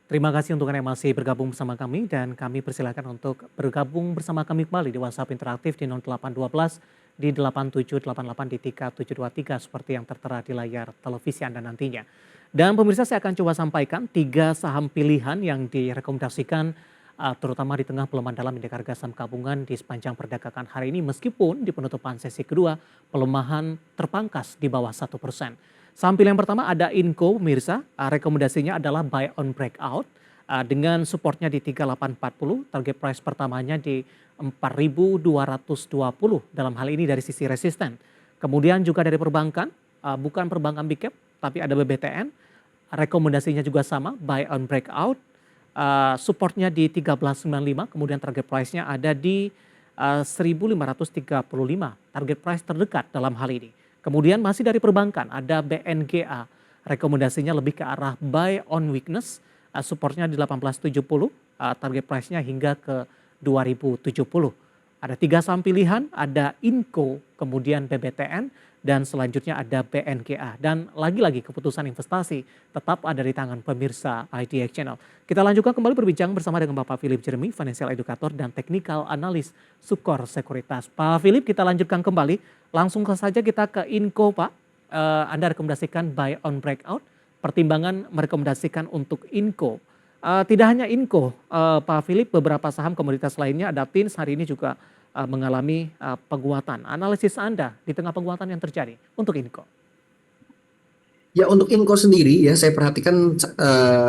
Terima kasih untuk Anda yang masih bergabung bersama kami dan kami persilakan untuk bergabung bersama kami kembali di WhatsApp interaktif di 0812 di 8788 di 3723 seperti yang tertera di layar televisi Anda nantinya. Dan pemirsa saya akan coba sampaikan tiga saham pilihan yang direkomendasikan terutama di tengah pelemahan dalam indeks harga saham gabungan di sepanjang perdagangan hari ini meskipun di penutupan sesi kedua pelemahan terpangkas di bawah 1%. Sampil yang pertama ada Inco, pemirsa. Rekomendasinya adalah buy on breakout dengan supportnya di 3840, target price pertamanya di 4220 dalam hal ini dari sisi resisten. Kemudian juga dari perbankan, bukan perbankan big cap, tapi ada BBTN. Rekomendasinya juga sama, buy on breakout. Supportnya di 1395, kemudian target price-nya ada di 1535, target price terdekat dalam hal ini. Kemudian masih dari perbankan ada BNGA, rekomendasinya lebih ke arah buy on weakness, supportnya di 1870, target price-nya hingga ke 2070. Ada tiga saham pilihan, ada Inco, kemudian BBTN, dan selanjutnya ada BNGA. Dan lagi-lagi keputusan investasi tetap ada di tangan pemirsa IDX Channel. Kita lanjutkan kembali berbincang bersama dengan Bapak Philip Jeremy, Financial Educator dan Technical Analyst Sukor Sekuritas. Pak Philip, kita lanjutkan kembali. Langsung saja kita ke Inco, Pak. Anda rekomendasikan buy on breakout, pertimbangan merekomendasikan untuk Inco. Tidak hanya Inco, Pak Philip, beberapa saham komoditas lainnya ada TINS hari ini juga mengalami penguatan. Analisis Anda di tengah penguatan yang terjadi untuk Inco. Ya untuk Inco sendiri ya saya perhatikan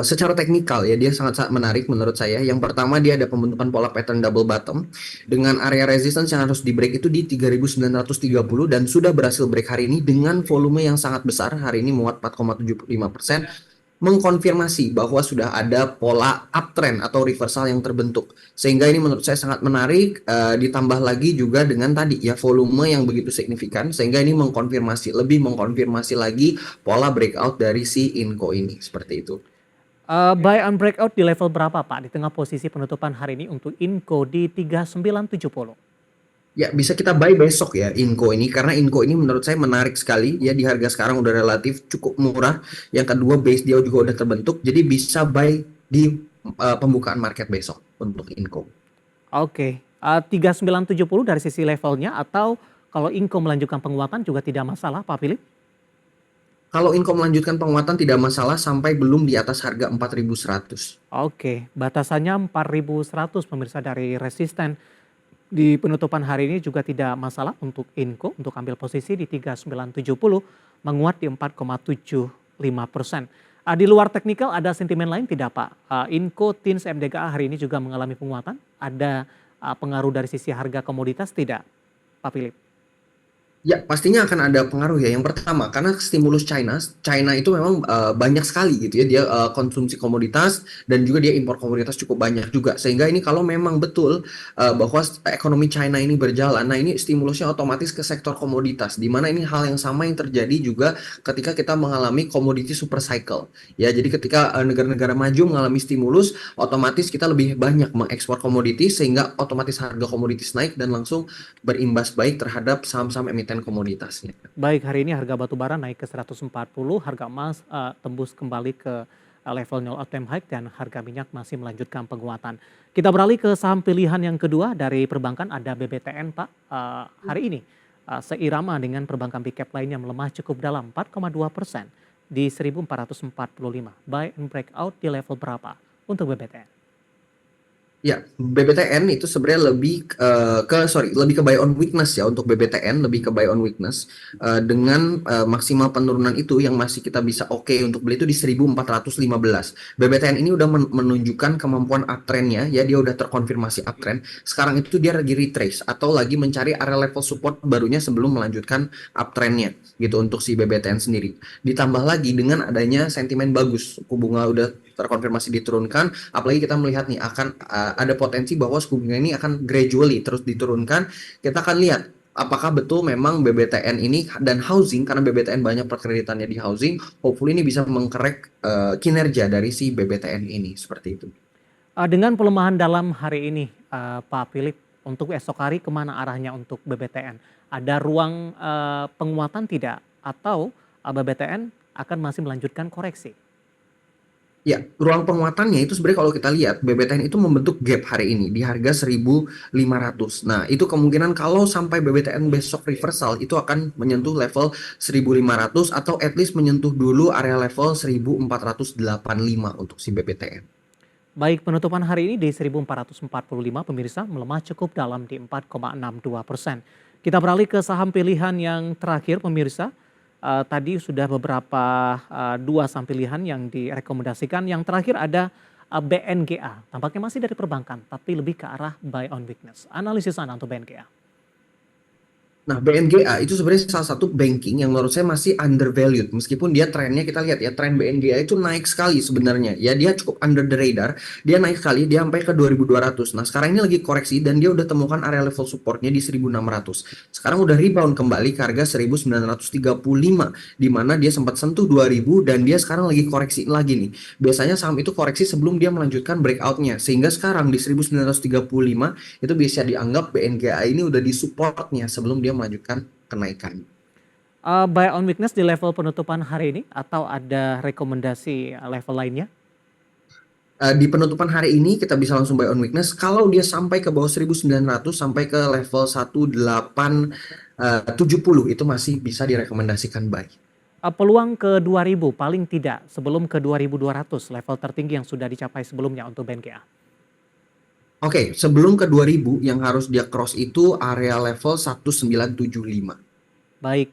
secara teknikal ya dia sangat-sangat menarik menurut saya. Yang pertama dia ada pembentukan pola pattern double bottom dengan area resistance yang harus di break itu di 3930 dan sudah berhasil break hari ini dengan volume yang sangat besar. Hari ini muat 4,75%, mengkonfirmasi bahwa sudah ada pola uptrend atau reversal yang terbentuk. Sehingga ini menurut saya sangat menarik, ditambah lagi juga dengan tadi ya volume yang begitu signifikan, sehingga ini lebih mengkonfirmasi lagi pola breakout dari si Inco ini, seperti itu. Buy on breakout di level berapa, Pak? Di tengah posisi penutupan hari ini untuk Inco di 3970. Ya, bisa kita buy besok ya Inco ini karena Inco ini menurut saya menarik sekali ya di harga sekarang udah relatif cukup murah. Yang kedua base dia juga udah terbentuk jadi bisa buy di pembukaan market besok untuk Inco. Oke, 3970 dari sisi levelnya atau kalau Inco melanjutkan penguatan juga tidak masalah, Pak Philip? Kalau Inco melanjutkan penguatan tidak masalah sampai belum di atas harga 4100. Oke, batasannya 4100 pemirsa dari resisten di penutupan hari ini juga tidak masalah untuk Inco untuk ambil posisi di 3970 menguat di 4,75%. Di luar teknikal ada sentimen lain tidak, Pak? Inco, TINS, MDKA hari ini juga mengalami penguatan. Ada pengaruh dari sisi harga komoditas tidak, Pak Philip? Ya, pastinya akan ada pengaruh ya. Yang pertama, karena stimulus China itu memang banyak sekali gitu ya. Dia konsumsi komoditas dan juga dia impor komoditas cukup banyak juga. Sehingga ini kalau memang betul bahwa ekonomi China ini berjalan, nah ini stimulusnya otomatis ke sektor komoditas. Di mana ini hal yang sama yang terjadi juga ketika kita mengalami komoditi super cycle. Ya, jadi ketika negara-negara maju mengalami stimulus, otomatis kita lebih banyak mengekspor komoditi sehingga otomatis harga komoditas naik dan langsung berimbas baik terhadap saham-saham emiten komoditasnya. Baik, hari ini harga batu bara naik ke 140, harga emas tembus kembali ke level nol all time high dan harga minyak masih melanjutkan penguatan. Kita beralih ke saham pilihan yang kedua dari perbankan ada BBTN, Pak. Hari ini seirama dengan perbankan big cap lainnya melemah cukup dalam 4,2% di 1445. Buy and breakout di level berapa untuk BBTN? Ya, BBTN itu sebenarnya lebih ke buy on weakness ya untuk BBTN lebih ke buy on weakness dengan maksimal penurunan itu yang masih kita bisa oke untuk beli itu di 1415. BBTN ini udah menunjukkan kemampuan uptrendnya ya dia udah terkonfirmasi uptrend. Sekarang itu dia lagi retrace atau lagi mencari area level support barunya sebelum melanjutkan uptrendnya gitu untuk si BBTN sendiri. Ditambah lagi dengan adanya sentimen bagus, suku bunga udah terkonfirmasi diturunkan, apalagi kita melihat nih akan ada potensi bahwa suku bunga ini akan gradually terus diturunkan. Kita akan lihat apakah betul memang BBTN ini dan housing karena BBTN banyak perkreditannya di housing, hopefully ini bisa mengkerek kinerja dari si BBTN ini seperti itu. Dengan pelemahan dalam hari ini, Pak Philip, untuk esok hari kemana arahnya untuk BBTN? Ada ruang penguatan tidak? Atau BBTN akan masih melanjutkan koreksi? Ya, ruang penguatannya itu sebenarnya kalau kita lihat BBTN itu membentuk gap hari ini di harga 1.500. Nah, itu kemungkinan kalau sampai BBTN besok reversal itu akan menyentuh level 1.500 atau at least menyentuh dulu area level 1.485 untuk si BBTN. Baik, penutupan hari ini di 1445 pemirsa melemah cukup dalam di 4,62%. Kita beralih ke saham pilihan yang terakhir pemirsa. Tadi sudah beberapa dua saham pilihan yang direkomendasikan. Yang terakhir ada BNGA. Tampaknya masih dari perbankan tapi lebih ke arah buy on weakness. Analisis Anda untuk BNGA. Nah, BNGA itu sebenarnya salah satu banking yang menurut saya masih undervalued. Meskipun dia trennya kita lihat ya, tren BNGA itu naik sekali sebenarnya. Ya, dia cukup under the radar. Dia naik sekali, dia sampai ke 2.200. Nah, sekarang ini lagi koreksi dan dia udah temukan area level supportnya di 1.600. Sekarang udah rebound kembali ke harga 1.935, di mana dia sempat sentuh 2.000 dan dia sekarang lagi koreksi lagi nih. Biasanya saham itu koreksi sebelum dia melanjutkan breakoutnya. Sehingga sekarang di 1.935 itu bisa dianggap BNGA ini udah di supportnya sebelum dia melanjutkan kenaikan. Buy on weakness di level penutupan hari ini atau ada rekomendasi level lainnya? Di penutupan hari ini kita bisa langsung buy on weakness. Kalau dia sampai ke bawah 1.900 sampai ke level 1870 itu masih bisa direkomendasikan buy. Peluang ke 2000 paling tidak sebelum ke 2200 level tertinggi yang sudah dicapai sebelumnya untuk BNKA. Oke, sebelum ke 2000 yang harus dia cross itu area level 1975. Baik,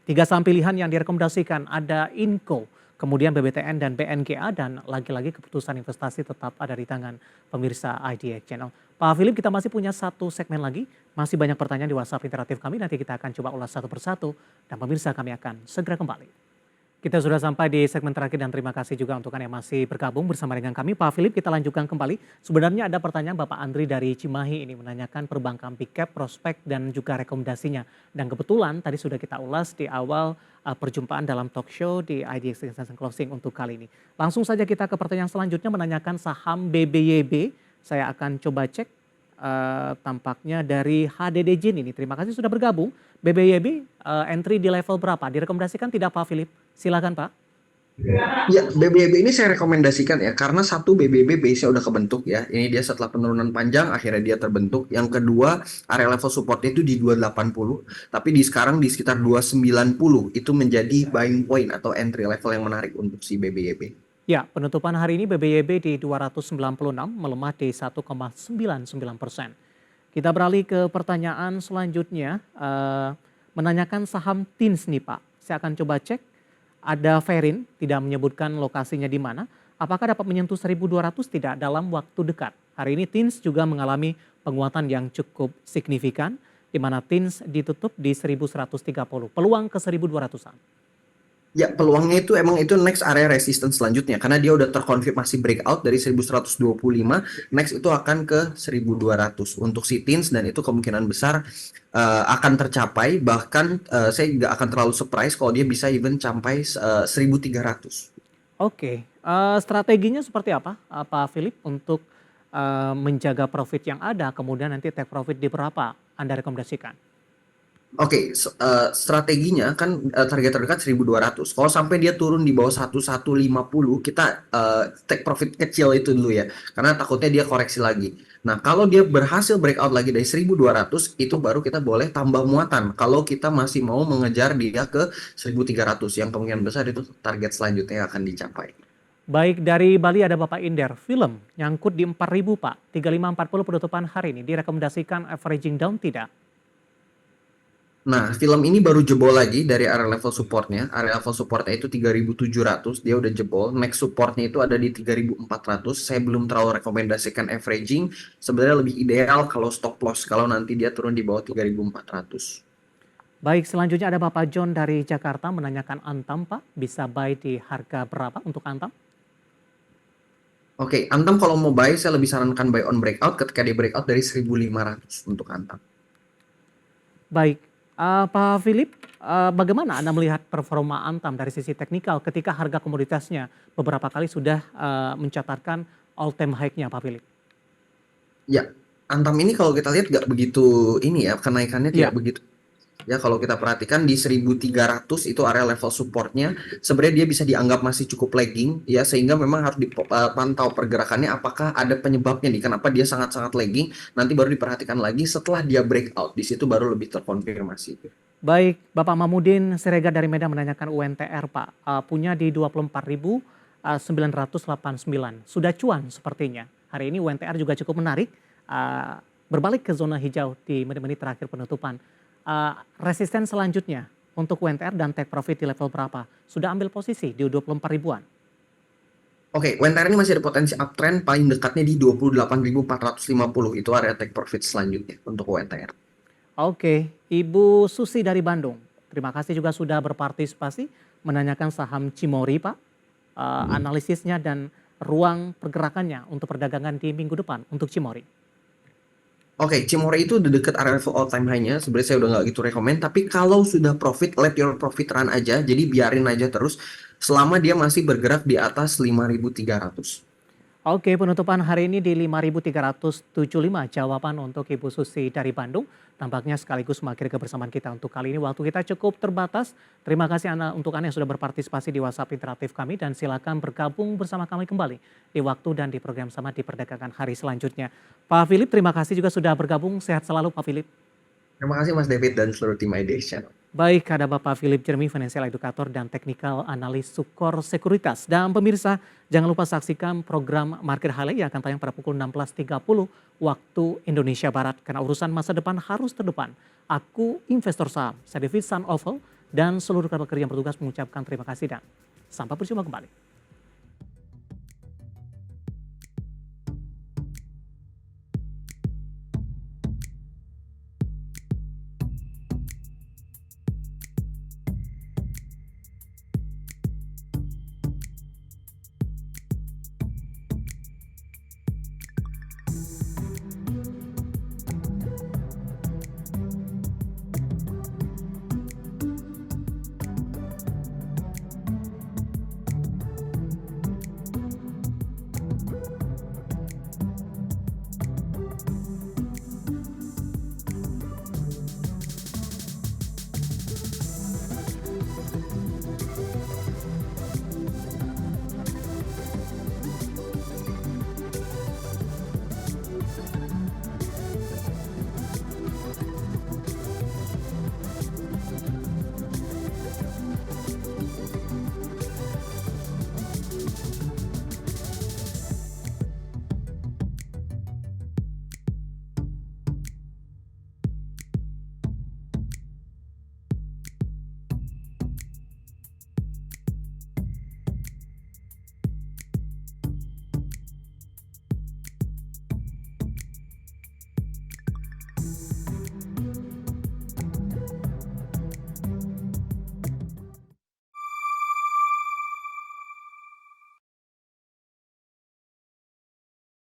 tiga saham pilihan yang direkomendasikan ada Inco, kemudian BBTN dan BNGA, dan lagi-lagi keputusan investasi tetap ada di tangan pemirsa IDX Channel. Pak Philip, kita masih punya satu segmen lagi, masih banyak pertanyaan di WhatsApp interaktif kami, nanti kita akan coba ulas satu persatu, dan pemirsa kami akan segera kembali. Kita sudah sampai di segmen terakhir dan terima kasih juga untuk Anda yang masih bergabung bersama dengan kami. Pak Philip, kita lanjutkan kembali. Sebenarnya ada pertanyaan Bapak Andri dari Cimahi ini menanyakan perbankan big cap, prospek dan juga rekomendasinya. Dan kebetulan tadi sudah kita ulas di awal perjumpaan dalam talk show di IDX Extension Closing untuk kali ini. Langsung saja kita ke pertanyaan selanjutnya menanyakan saham BBYB. Saya akan coba cek tampaknya dari HDD Jin ini. Terima kasih sudah bergabung. BBYB entry di level berapa? Direkomendasikan tidak Pak Philip? Silakan Pak. Ya, BBB ini saya rekomendasikan ya, karena satu BBB base-nya udah kebentuk ya. Ini dia setelah penurunan panjang, akhirnya dia terbentuk. Yang kedua, area level supportnya itu di 280, tapi di sekarang di sekitar 290, itu menjadi buying point atau entry level yang menarik untuk si BBB. Ya, penutupan hari ini BBYB di 296 melemah di 1,99%. Kita beralih ke pertanyaan selanjutnya, menanyakan saham TINS nih Pak. Saya akan coba cek. Ada Ferin, tidak menyebutkan lokasinya di mana. Apakah dapat menyentuh 1.200 tidak dalam waktu dekat? Hari ini TINS juga mengalami penguatan yang cukup signifikan, di mana TINS ditutup di 1.130. Peluang ke 1.200-an. Ya, peluangnya itu emang itu next area resistance selanjutnya, karena dia udah terkonfirmasi breakout dari 1.125, next itu akan ke 1.200 untuk si TINS, dan itu kemungkinan besar akan tercapai. Bahkan saya nggak akan terlalu surprise kalau dia bisa even sampai 1.300. Oke, strateginya seperti apa Pak Philip untuk menjaga profit yang ada, kemudian nanti take profit di berapa Anda rekomendasikan? Oke, strateginya kan target terdekat 1.200. Kalau sampai dia turun di bawah 1.150, kita take profit kecil itu dulu ya. Karena takutnya dia koreksi lagi. Nah, kalau dia berhasil breakout lagi dari 1.200, itu baru kita boleh tambah muatan. Kalau kita masih mau mengejar dia ke 1.300, yang kemungkinan besar itu target selanjutnya yang akan dicapai. Baik, dari Bali ada Bapak Inder, film nyangkut di 4.000 Pak, 3540 penutupan hari ini, direkomendasikan averaging down tidak? Nah, film ini baru jebol lagi dari area level supportnya. Area level supportnya itu 3.700, dia udah jebol. Next supportnya itu ada di 3.400. Saya belum terlalu rekomendasikan averaging. Sebenarnya lebih ideal kalau stop loss, kalau nanti dia turun di bawah 3.400. Baik, selanjutnya ada Bapak John dari Jakarta menanyakan Antam Pak, bisa buy di harga berapa untuk Antam? Oke, Antam kalau mau buy, saya lebih sarankan buy on breakout ketika dia breakout dari 1.500 untuk Antam. Baik, Pak Philip, bagaimana Anda melihat performa Antam dari sisi teknikal ketika harga komoditasnya beberapa kali sudah mencatatkan all time high-nya Pak Philip? Ya, Antam ini kalau kita lihat nggak begitu ini ya, kenaikannya tidak Iya, begitu Ya, kalau kita perhatikan di 1300 itu area level supportnya, sebenarnya dia bisa dianggap masih cukup lagging ya, sehingga memang harus dipantau pergerakannya apakah ada penyebabnya nih, kenapa dia sangat-sangat lagging, nanti baru diperhatikan lagi setelah dia breakout, di situ baru lebih terkonfirmasi. Baik, Bapak Mamudin Siregar dari Medan menanyakan UNTR Pak, punya di 24.989, sudah cuan sepertinya. Hari ini UNTR juga cukup menarik, berbalik ke zona hijau di menit-menit terakhir penutupan. Resisten selanjutnya untuk UNTR dan take profit di level berapa? Sudah ambil posisi di 24 ribuan. Oke, UNTR ini masih ada potensi uptrend, paling dekatnya di 28.450, itu area take profit selanjutnya untuk UNTR. Oke, Ibu Susi dari Bandung. Terima kasih juga sudah berpartisipasi menanyakan saham Cimori, Pak. Analisisnya dan ruang pergerakannya untuk perdagangan di minggu depan untuk Cimori. Oke, Cimori itu udah deket area level all time high-nya. Sebenarnya saya udah nggak gitu rekomend. Tapi kalau sudah profit, let your profit run aja. Jadi biarin aja terus selama dia masih bergerak di atas 5.300. Oke, penutupan hari ini di 5.375 jawaban untuk Ibu Susi dari Bandung. Tampaknya sekaligus mengakhiri kebersamaan kita untuk kali ini. Waktu kita cukup terbatas. Terima kasih untuk Anda yang sudah berpartisipasi di WhatsApp interaktif kami. Dan silakan bergabung bersama kami kembali di waktu dan di program sama di perdagangan hari selanjutnya. Pak Philip, terima kasih juga sudah bergabung. Sehat selalu Pak Philip. Terima kasih Mas David dan seluruh tim ID Channel. Baik, ada Bapak Philip Jeremy, Financial Educator dan Technical Analis Sukor Sekuritas. Dan pemirsa, jangan lupa saksikan program Market Highlight yang akan tayang pada pukul 16.30 waktu Indonesia Barat. Karena urusan masa depan harus terdepan. Aku investor saham, saya David Sun Oval, dan seluruh rekan kerja yang bertugas mengucapkan terima kasih dan sampai berjumpa kembali.